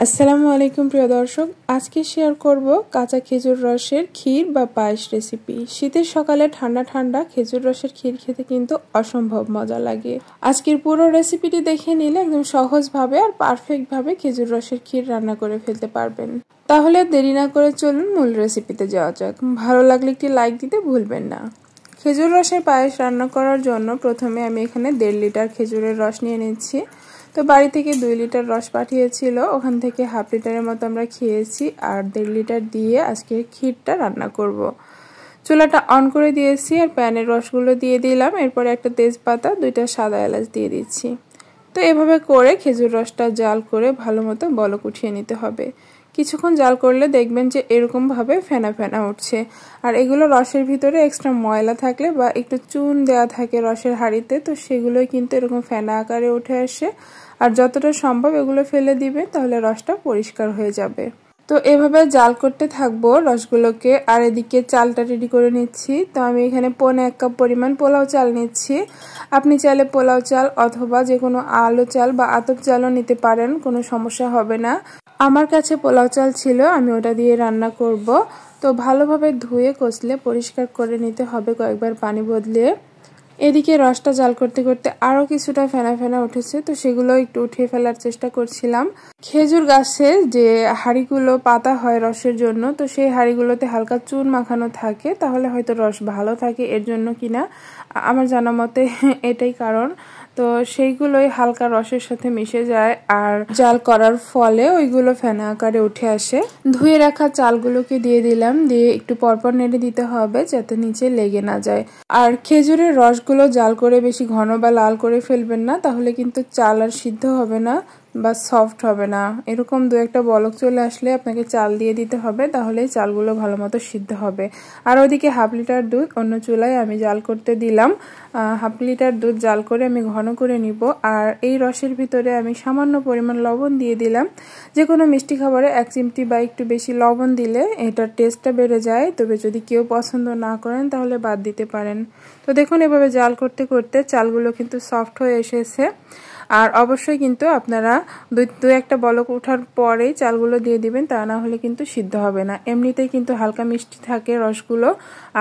আসসালামু আলাইকুম প্রিয় দর্শক, আজকে শেয়ার করব কাঁচা খেজুর রসের ক্ষীর বা পায়েস রেসিপি। শীতের সকালে ঠান্ডা ঠান্ডা খেজুর রসের ক্ষীর খেতে কিন্তু অসম্ভব মজা লাগে। আজকের পুরো রেসিপিটি দেখে নিলে একদম সহজভাবে আর পারফেক্টভাবে খেজুর রসের ক্ষীর রান্না করে ফেলতে পারবেন। তাহলে দেরি না করে চলুন মূল রেসিপিতে যাওয়া যাক। ভালো লাগলে একটি লাইক দিতে ভুলবেন না। খেজুর রসের পায়েস রান্না করার জন্য প্রথমে আমি এখানে 1.5 লিটার খেজুরের রস নিয়ে নিচ্ছি। তো বাড়ি থেকে 2 লিটার রস পাঠিয়েছিল, ওখান থেকে হাফ লিটারের মতো আমরা খেয়েছি। আর 1.5 লিটার দিয়ে আজকে ক্ষীরটা রান্না করব। চুলাটা অন করে দিয়েছি আর প্যানের রসগুলো দিয়ে দিলাম। এরপরে একটা তেজপাতা, 2টা সাদা এলাচ দিয়ে দিচ্ছি। তো এভাবে করে খেজুর রসটা জাল করে ভালো মতো বলক উঠিয়ে নিতে হবে। কিছুক্ষণ জাল করলে দেখবেন যে এরকমভাবে ফেনা ফেনা উঠছে। আর এগুলো রসের ভিতরে এক্সট্রা ময়লা থাকলে বা একটু চুন দেওয়া থাকে রসের হাঁড়িতে, তো সেগুলোই কিন্তু এরকম ফেনা আকারে উঠে আসে। আর যতটা সম্ভব এগুলো ফেলে দিবে, তাহলে রসটা পরিষ্কার হয়ে যাবে। তো এভাবে জাল করতে থাকবো রসগুলোকে। আর এদিকে চালটা রেডি করে নিচ্ছি। তো আমি এখানে 1.25 কাপ পরিমাণ পোলাও চাল নিচ্ছি। আপনি চাইলে পোলাও চাল অথবা যে কোনো আলো চাল বা আতপ চালও নিতে পারেন, কোনো সমস্যা হবে না। আমার কাছে পোলাও চাল ছিল, আমি ওটা দিয়ে রান্না করব। তো ভালোভাবে ধুয়ে কষলে পরিষ্কার করে নিতে হবে কয়েকবার পানি বদলিয়ে। এদিকে রসটা জাল করতে করতে আরো কিছুটা ফেনা ফেনা উঠেছে, তো সেগুলো একটু উঠিয়ে ফেলার চেষ্টা করছিলাম। খেজুর গাছে যে হাঁড়িগুলো পাতা হয় রসের জন্য, তো সেই হাঁড়িগুলোতে হালকা চুন মাখানো থাকে, তাহলে হয়তো রস ভালো থাকে, এর জন্য কিনা আমার জানা মতে এটাই কারণ। তো সেইগুলোই হালকা রসের সাথে মিশে যায় আর জাল করার ফলে ওইগুলো ফেনা আকারে উঠে আসে। ধুয়ে রাখা চালগুলোকে দিয়ে দিলাম, দিয়ে একটু পরপর নেড়ে দিতে হবে যাতে নিচে লেগে না যায়। আর খেজুরের রসগুলো জাল করে বেশি ঘন বা লাল করে ফেলবেন না, তাহলে কিন্তু চাল আর সিদ্ধ হবে না বা সফট হবে না। এরকম 2-একটা বলক চলে আসলে আপনাকে চাল দিয়ে দিতে হবে, তাহলেই চালগুলো ভালো মতো সিদ্ধ হবে। আর ওদিকে হাফ লিটার দুধ অন্য চুলায় আমি জাল করতে দিলাম। হাফ লিটার দুধ জাল করে আমি ঘন করে নিব। আর এই রসের ভিতরে আমি সামান্য পরিমাণ লবণ দিয়ে দিলাম। যে কোনো মিষ্টি খাবারে 1 চিমটি বা একটু বেশি লবণ দিলে এটার টেস্টটা বেড়ে যায়। তবে যদি কেউ পছন্দ না করেন তাহলে বাদ দিতে পারেন। তো দেখুন এভাবে জাল করতে করতে চালগুলো কিন্তু সফট হয়ে এসেছে। আর অবশ্যই কিন্তু আপনারা 2-একটা বলক ওঠার পরেই চালগুলো দিয়ে দিবেন, তা না হলে কিন্তু সিদ্ধ হবে না। এমনিতেই কিন্তু হালকা মিষ্টি থাকে রসগুলো,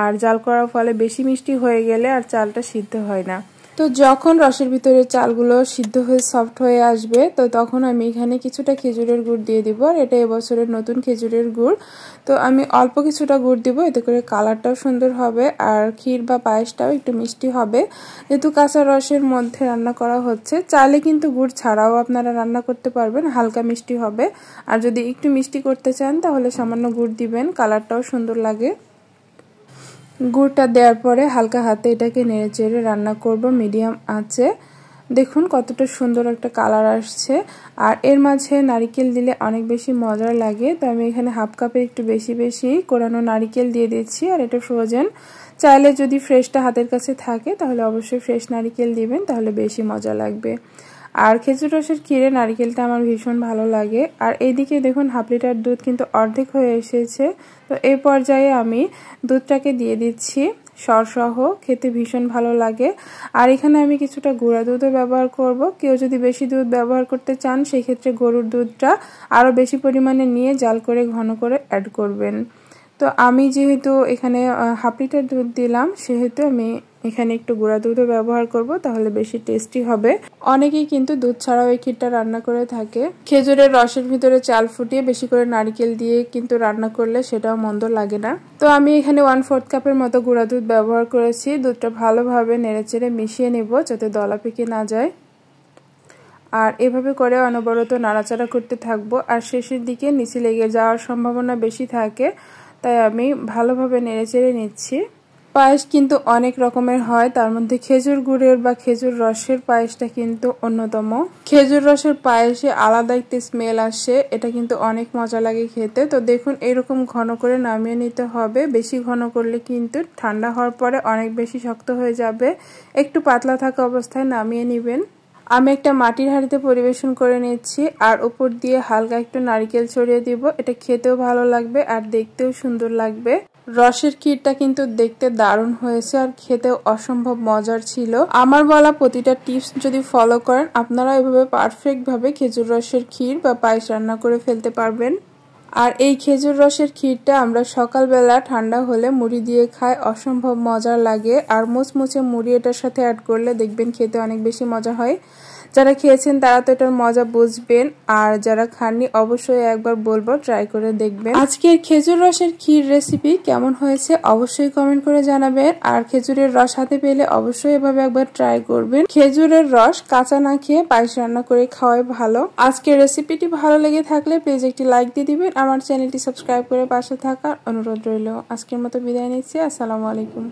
আর জাল করার ফলে বেশি মিষ্টি হয়ে গেলে আর চালটা সিদ্ধ হয় না। তো যখন রসের ভিতরে চালগুলো সিদ্ধ হয়ে সফট হয়ে আসবে, তো তখন আমি এখানে কিছুটা খেজুরের গুড় দিয়ে দিব। আর এটা এবছরের নতুন খেজুরের গুড়, তো আমি অল্প কিছুটা গুড় দিব, এতে করে কালারটাও সুন্দর হবে আর ক্ষীর বা পায়েসটাও একটু মিষ্টি হবে। যেহেতু কাঁচা রসের মধ্যে রান্না করা হচ্ছে, চাইলে কিন্তু গুড় ছাড়াও আপনারা রান্না করতে পারবেন, হালকা মিষ্টি হবে। আর যদি একটু মিষ্টি করতে চান তাহলে সামান্য গুড় দিবেন, কালারটাও সুন্দর লাগে। গুড়টা দেওয়ার পরে হালকা হাতে এটাকে নেড়ে চেড়ে রান্না করব মিডিয়াম আঁচে। দেখুন কতটা সুন্দর একটা কালার আসছে। আর এর মাঝে নারিকেল দিলে অনেক বেশি মজার লাগে, তো আমি এখানে হাফ কাপের একটু বেশি বেশি কোরানো নারিকেল দিয়ে দিচ্ছি। আর এটা ফ্রোজেন, চাইলে যদি ফ্রেশটা হাতের কাছে থাকে তাহলে অবশ্যই ফ্রেশ নারিকেল দিবেন, তাহলে বেশি মজা লাগবে। আর খেজুর রসের ক্ষীরে নারিকেলটা আমার ভীষণ ভালো লাগে। আর এইদিকে দেখুন হাফ লিটার দুধ কিন্তু অর্ধেক হয়ে এসেছে। তো এই পর্যায়ে আমি দুধটাকে দিয়ে দিচ্ছি সরসহ, খেতে ভীষণ ভালো লাগে। আর এখানে আমি কিছুটা গুঁড়া দুধও ব্যবহার করব। কেউ যদি বেশি দুধ ব্যবহার করতে চান সেই ক্ষেত্রে গরুর দুধটা আরও বেশি পরিমাণে নিয়ে জাল করে ঘন করে অ্যাড করবেন। তো আমি যেহেতু এখানে হাফ লিটার দুধ দিলাম, সেহেতু আমি এখানে একটু গুঁড়া দুধও ব্যবহার করব, তাহলে বেশি টেস্টি হবে। অনেকেই কিন্তু দুধ ছাড়াও এই ক্ষীরটা রান্না করে থাকে। খেজুরের রসের ভিতরে চাল ফুটিয়ে বেশি করে নারকেল দিয়ে কিন্তু রান্না করলে সেটাও মন্দ লাগে না। তো আমি এখানে 1/4 কাপের মতো গুঁড়া দুধ ব্যবহার করেছি। দুধটা ভালোভাবে নেড়েচেড়ে মিশিয়ে নেব যাতে দলা পেকে না যায়। আর এভাবে করে অনবরত নাড়াচাড়া করতে থাকবো। আর শেষের দিকে নিচে লেগে যাওয়ার সম্ভাবনা বেশি থাকে, তাই আমি ভালোভাবে নেড়েচেড়ে নিচ্ছি। পায়েস কিন্তু অনেক রকমের হয়, তার মধ্যে খেজুর গুড়ের বা খেজুর রসের পায়েসটা কিন্তু অন্যতম। খেজুর রসের পায়েসে আলাদা একটি স্মেল আসে, এটা কিন্তু অনেক মজা লাগে খেতে। তো দেখুন এরকম ঘন করে নামিয়ে নিতে হবে। বেশি ঘন করলে কিন্তু ঠান্ডা হওয়ার পরে অনেক বেশি শক্ত হয়ে যাবে। একটু পাতলা থাকা অবস্থায় নামিয়ে নেবেন। আমি একটা মাটির হাঁড়িতে পরিবেশন করে নিচ্ছি, আর উপর দিয়ে হালকা একটু নারকেল ছড়িয়ে দিব। এটা খেতেও ভালো লাগবে আর দেখতেও সুন্দর লাগবে। রসের ক্ষীরটা কিন্তু দেখতে দারুণ হয়েছে আর খেতেও অসম্ভব মজার ছিল। আমার বলা প্রতিটা টিপস যদি ফলো করেন আপনারা এভাবে পারফেক্ট ভাবে খেজুর রসের ক্ষীর বা পায়েস রান্না করে ফেলতে পারবেন। আর এই খেজুর রসের ক্ষীরটা আমরা সকালবেলা ঠান্ডা হলে মুড়ি দিয়ে খাই, অসম্ভব মজার লাগে। আর মুচমুচে মুড়ি এটার সাথে অ্যাড করলে দেখবেন খেতে অনেক বেশি মজা হয়। যারা খেয়েছেন তারা তো এটার মজা বুঝবেন, আর যারা খাননি অবশ্যই একবার বলবো ট্রাই করে দেখবেন। আজকের খেজুর রসের ক্ষীর রেসিপি কেমন হয়েছে অবশ্যই কমেন্ট করে জানাবেন। আর খেজুরের রস হাতে পেলে অবশ্যই এভাবে একবার ট্রাই করবেন। খেজুরের রস কাঁচা না খেয়ে পায়েস রান্না করে খাওয়াই ভালো। আজকের রেসিপিটি ভালো লেগে থাকলে প্লিজ একটি লাইক দিয়ে দিবেন। আমার চ্যানেলটি সাবস্ক্রাইব করে পাশে থাকার অনুরোধ রইল। আজকের মতো বিদায় নিচ্ছি। আসসালামু আলাইকুম।